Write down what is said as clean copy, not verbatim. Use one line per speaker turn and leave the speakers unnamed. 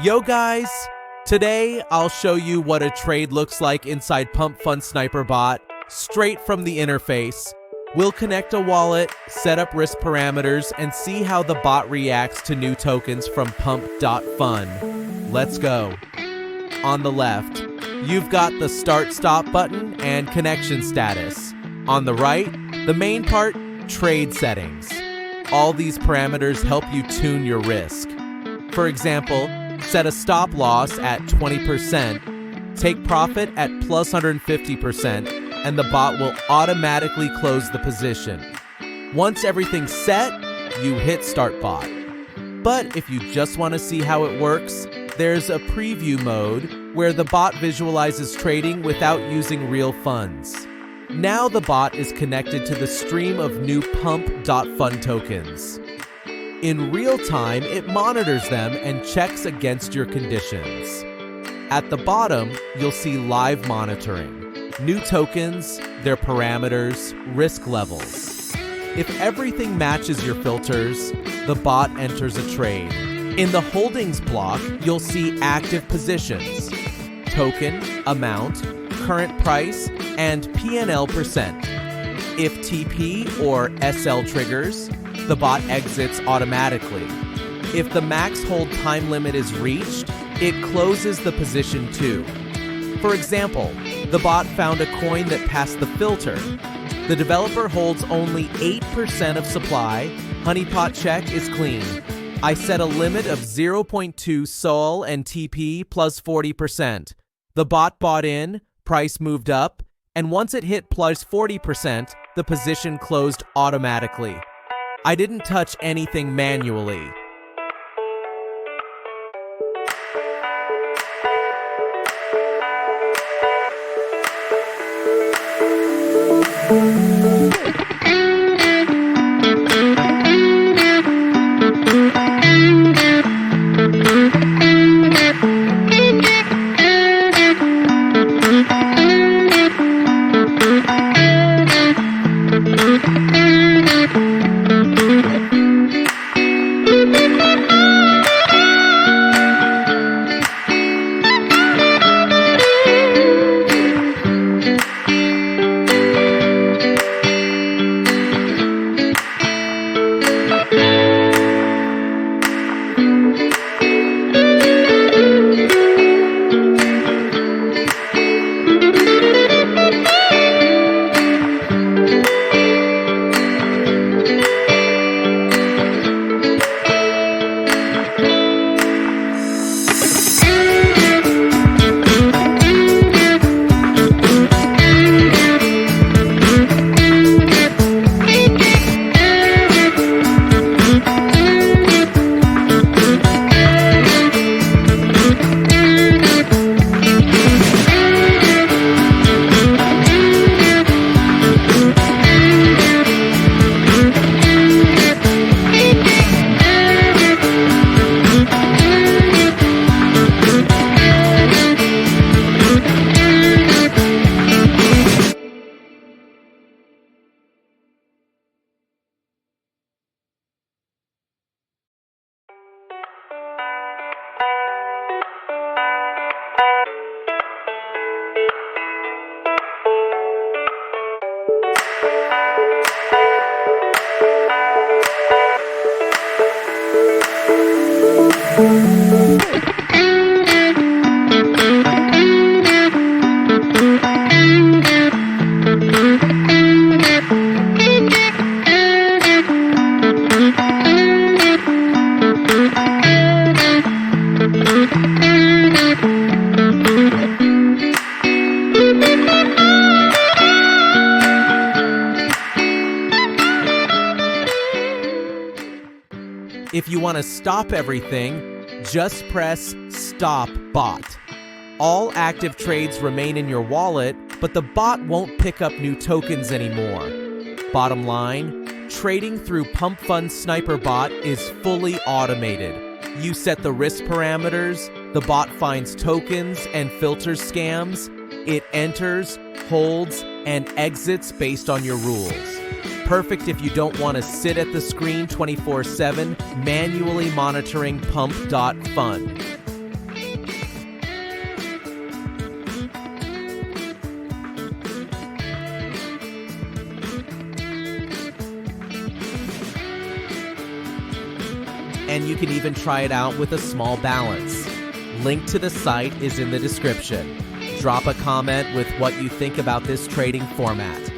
Yo guys, today I'll show you what a trade looks like inside Pump Fun Sniper Bot, straight from the interface. We'll connect a wallet, set up risk parameters, and see how the bot reacts to new tokens from pump.fun. Let's go. On the left, you've got the start-stop button and connection status. On the right, the main part, trade settings. All these parameters help you tune your risk. For example, set a stop loss at 20%, take profit at plus 150%, and the bot will automatically close the position. Once everything's set, you hit Start Bot. But if you just want to see how it works, there's a preview mode where the bot visualizes trading without using real funds. Now the bot is connected to the stream of new pump.fun tokens. In real time, it monitors them and checks against your conditions. At the bottom, you'll see live monitoring, new tokens, their parameters, risk levels. If everything matches your filters, the bot enters a trade. In the holdings block, you'll see active positions, token, amount, current price, and P&L percent. If TP or SL triggers, the bot exits automatically. If the max hold time limit is reached, it closes the position too. For example, the bot found a coin that passed the filter. The developer holds only 8% of supply. Honeypot check is clean. I set a limit of 0.2 SOL and TP plus 40%. The bot bought in, price moved up, and once it hit plus 40%, the position closed automatically. I didn't touch anything manually. If you want to stop everything, just press Stop Bot. All active trades remain in your wallet, but the bot won't pick up new tokens anymore. Bottom line, trading through Pump Fun Sniper Bot is fully automated. You set the risk parameters, the bot finds tokens and filters scams, it enters, holds, and exits based on your rules. Perfect if you don't want to sit at the screen 24/7 manually monitoring pump.fun. and you can even try it out with a small balance. Link to the site is in the description. Drop a comment with what you think about this trading format.